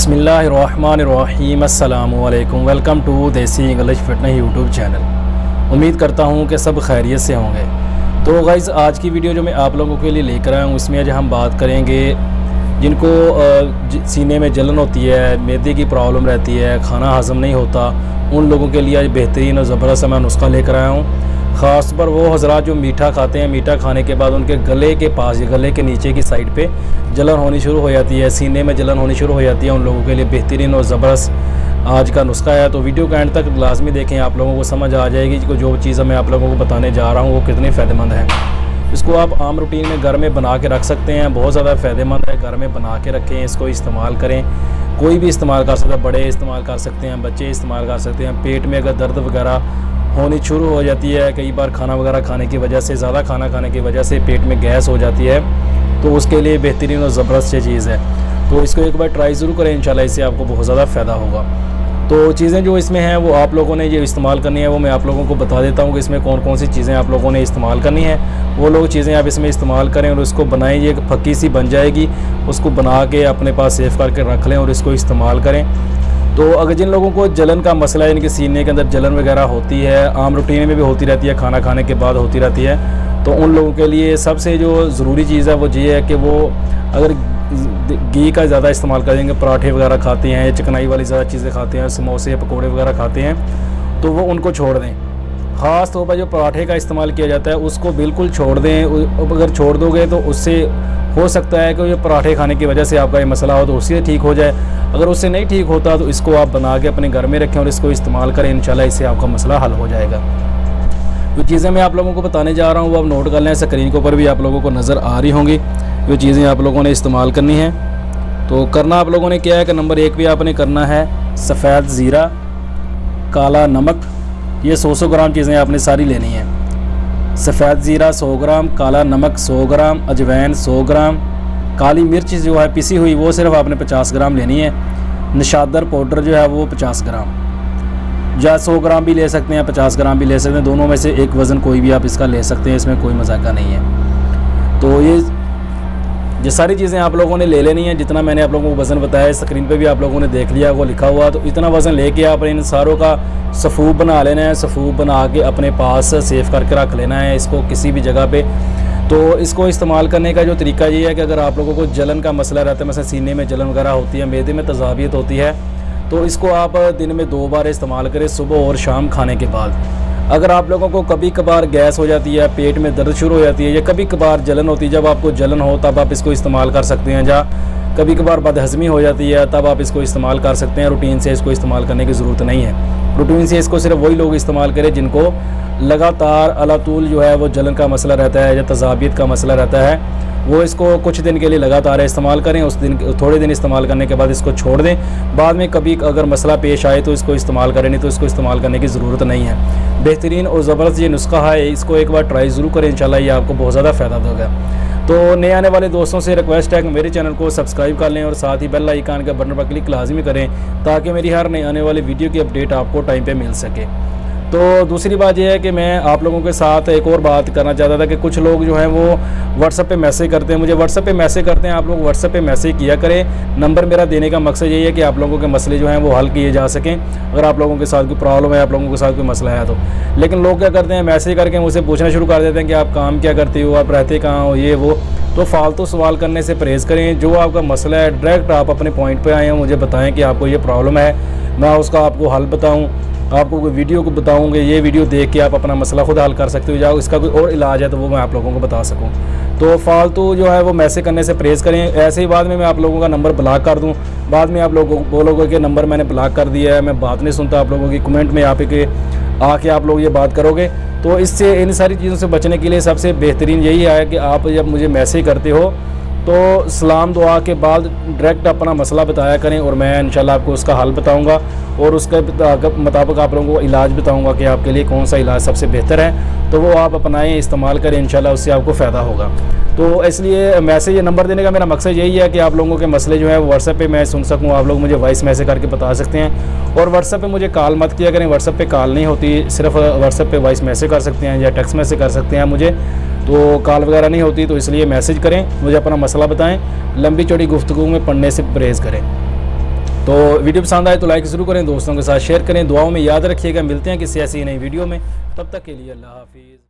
बिस्मिल्लाहिर्रहमानिर्रहीम अस्सलामुअलैकुम। Welcome to देसी इंग्लिश फिटनेस यूट्यूब चैनल। उम्मीद करता हूँ कि सब खैरियत से होंगे। तो गाइज़, आज की वीडियो जो मैं आप लोगों के लिए लेकर आया हूँ, इसमें आज हम बात करेंगे जिनको सीने में जलन होती है, मैदे की प्रॉब्लम रहती है, खाना हज़म नहीं होता, उन लोगों के लिए आज बेहतरीन और ज़बरदस्त मैं नुस्खा लेकर आया हूँ। ख़ास पर वो हज़रात जो मीठा खाते हैं, मीठा खाने के बाद उनके गले के पास, गले के नीचे की साइड पे जलन होनी शुरू हो जाती है, सीने में जलन होनी शुरू हो जाती है, उन लोगों के लिए बेहतरीन और ज़बरदस्त आज का नुस्खा है। तो वीडियो का एंड तक लाजमी देखें, आप लोगों को समझ आ जाएगी कि जो चीज़ मैं आप लोगों को बताने जा रहा हूँ वो कितनी फ़ायदेमंद है। इसको आप आम रूटीन में घर में बना के रख सकते हैं, बहुत ज़्यादा फ़ायदेमंद है। घर में बना के रखें, इसको इस्तेमाल करें। कोई भी इस्तेमाल कर सकता है, बड़े इस्तेमाल कर सकते हैं, बच्चे इस्तेमाल कर सकते हैं। पेट में अगर दर्द वगैरह होनी शुरू हो जाती है, कई बार खाना वगैरह खाने की वजह से, ज़्यादा खाना खाने की वजह से पेट में गैस हो जाती है, तो उसके लिए बेहतरीन और ज़बरदस्त चीज़ है। तो इसको एक बार ट्राई ज़रूर करें, इंशाल्लाह इससे आपको बहुत ज़्यादा फ़ायदा होगा। तो चीज़ें जो इसमें हैं वो आप लोगों ने ये इस्तेमाल करनी है, वो मैं आप लोगों को बता देता हूँ कि इसमें कौन कौन सी चीज़ें आप लोगों ने इस्तेमाल करनी है। वो लोग चीज़ें आप इसमें इस्तेमाल करें और उसको बनाएं, ये फक्की सी बन जाएगी, उसको बना के अपने पास सेव करके रख लें और इसको इस्तेमाल करें। तो अगर जिन लोगों को जलन का मसला है, इनके सीने के अंदर जलन वगैरह होती है, आम रूटीन में भी होती रहती है, खाना खाने के बाद होती रहती है, तो उन लोगों के लिए सबसे जो ज़रूरी चीज़ है वो ये है कि वो अगर घी का ज़्यादा इस्तेमाल करेंगे, पराठे वगैरह खाते हैं, चिकनाई वाली ज़्यादा चीज़ें खाते हैं, समोसे पकोड़े वगैरह खाते हैं, तो वो उनको छोड़ दें। ख़ास तौर पर जो पराठे का इस्तेमाल किया जाता है उसको बिल्कुल छोड़ दें। अगर छोड़ दोगे तो उससे हो सकता है कि ये पराठे खाने की वजह से आपका ये मसला हो तो उससे ठीक हो जाए। अगर उससे नहीं ठीक होता तो इसको आप बना के अपने घर में रखें और इसको इस्तेमाल करें, इंशाल्लाह इससे आपका मसला हल हो जाएगा। जो चीज़ें मैं आप लोगों को बताने जा रहा हूँ वो आप नोट कर लें, स्क्रीन के ऊपर भी आप लोगों को नज़र आ रही होंगी। जो चीज़ें आप लोगों ने इस्तेमाल करनी है, तो करना आप लोगों ने क्या है कि नंबर 1 पे आपने करना है सफ़ेद ज़ीरा, काला नमक। ये 100 ग्राम चीज़ें आपने सारी लेनी है। सफ़ेद ज़ीरा 100 ग्राम, काला नमक 100 ग्राम, अजवैन 100 ग्राम, काली मिर्च जो है पिसी हुई वो सिर्फ आपने 50 ग्राम लेनी है। निशादर पाउडर जो है वो 50 ग्राम, या 100 ग्राम भी ले सकते हैं, 50 ग्राम भी ले सकते हैं, दोनों में से एक वज़न कोई भी आप इसका ले सकते हैं, इसमें कोई मजाका नहीं है। तो ये सारी चीज़ें आप लोगों ने ले लेनी है। जितना मैंने आप लोगों को वज़न बताया स्क्रीन पे भी आप लोगों ने देख लिया, वो लिखा हुआ, तो इतना वज़न लेके आप इन सारों का सफ़ूब बना लेना है। सफ़ूब बना के अपने पास सेव करके रख लेना है इसको किसी भी जगह पे। तो इसको इस्तेमाल करने का जो तरीका ये है कि अगर आप लोगों को जलन का मसला रहता है, मतलब सीने में जलन वगैरह होती है, मैदे में तज़ाबियत होती है, तो इसको आप दिन में 2 बार इस्तेमाल करें, सुबह और शाम खाने के बाद। अगर आप लोगों को कभी कभार गैस हो जाती है, पेट में दर्द शुरू हो जाती है, या कभी कभार जलन होती है, जब आपको जलन हो तब आप इसको इस्तेमाल कर सकते हैं। या कभी कभार बदहज़मी हो जाती है तब आप इसको इस्तेमाल कर सकते हैं। रूटीन से इसको इस्तेमाल करने की ज़रूरत नहीं है। रूटीन से इसको सिर्फ वही लोग इस्तेमाल करें जिनको लगातार अलातूल जो है वो जलन का मसला रहता है या तज़ाबियत का मसला रहता है, वो इसको कुछ दिन के लिए लगातार इस्तेमाल करें। उस दिन थोड़े दिन इस्तेमाल करने के बाद इसको छोड़ दें। बाद में कभी अगर मसला पेश आए तो इसको इस्तेमाल करें, नहीं तो इसको इस्तेमाल करने की ज़रूरत नहीं है। बेहतरीन और ज़बरदस्त ये नुस्खा है, इसको एक बार ट्राई ज़रूर करें, इंशाल्लाह ये आपको बहुत ज़्यादा फ़ायदा देगा। तो नए आने वाले दोस्तों से रिक्वेस्ट है कि मेरे चैनल को सब्सक्राइब कर लें और साथ ही बेल आइकन के बटन पर क्लिक लाजमी करें, ताकि मेरी हर नए आने वाली वीडियो की अपडेट आपको टाइम पे मिल सके। तो दूसरी बात यह है कि मैं आप लोगों के साथ एक और बात करना चाहता था कि कुछ लोग जो हैं वो व्हाट्सएप पे मैसेज करते हैं, मुझे व्हाट्सएप पे मैसेज करते हैं। आप लोग व्हाट्सएप पे मैसेज किया करें। नंबर मेरा देने का मकसद यही है कि आप लोगों के मसले जो हैं वो हल किए जा सकें। अगर आप लोगों के साथ कोई प्रॉब्लम है, आप लोगों के साथ कोई मसला है तो। लेकिन लोग क्या करते हैं, मैसेज करके मुझसे पूछना शुरू कर देते हैं कि आप काम क्या करते हो, आप रहते कहाँ हो, ये वो। तो फालतू सवाल करने से परहेज़ करें। जो आपका मसला है डायरेक्ट आप अपने पॉइंट पे आएँ, मुझे बताएं कि आपको ये प्रॉब्लम है, मैं उसका आपको हल बताऊं, आपको कोई वीडियो को बताऊंगे, ये वीडियो देख के आप अपना मसला खुद हल कर सकते हो, या इसका कोई और इलाज है तो वो मैं आप लोगों को बता सकूं। तो फालतू जो है वो मैसेज करने से परहेज़ करें। ऐसे ही बाद में मैं आप लोगों का नंबर ब्लॉक कर दूं, बाद में आप लोगों बोलोगे कि नंबर मैंने ब्लॉक कर दिया है, मैं बात नहीं सुनता आप लोगों की, कमेंट में आके आप लोग ये बात करोगे। तो इससे इन सारी चीज़ों से बचने के लिए सबसे बेहतरीन यही है कि आप जब मुझे मैसेज करते हो तो सलाम दुआ के बाद डायरेक्ट अपना मसला बताया करें और मैं इंशाल्लाह आपको उसका हल बताऊंगा और उसके मुताबिक आप लोगों को इलाज बताऊंगा कि आपके लिए कौन सा इलाज सबसे बेहतर है। तो वो आप अपनाएं, इस्तेमाल करें, इंशाल्लाह उससे आपको फ़ायदा होगा। तो इसलिए मैसेज ये नंबर देने का मेरा मकसद यही है कि आप लोगों के मसले जो है वो व्हाट्सएप पे मैं सुन सकूँ। आप लोग मुझे वॉइस मैसेज करके बता सकते हैं। और व्हाट्सएप पे मुझे कॉल मत किया करें, व्हाट्सएप पे कॉल नहीं होती, सिर्फ व्हाट्सएप पे वॉइस मैसेज कर सकते हैं या टेक्स्ट मैसेज कर सकते हैं मुझे, तो कॉल वगैरह नहीं होती। तो इसलिए मैसेज करें, मुझे अपना मसला बताएं, लंबी चौड़ी गुफ्तगू में पढ़ने से परहेज़ करें। तो वीडियो पसंद आए तो लाइक ज़रूर करें, दोस्तों के साथ शेयर करें, दुआओं में याद रखिएगा। मिलते हैं किसी ऐसी नई वीडियो में, तब तक के लिए अल्लाह हाफिज़।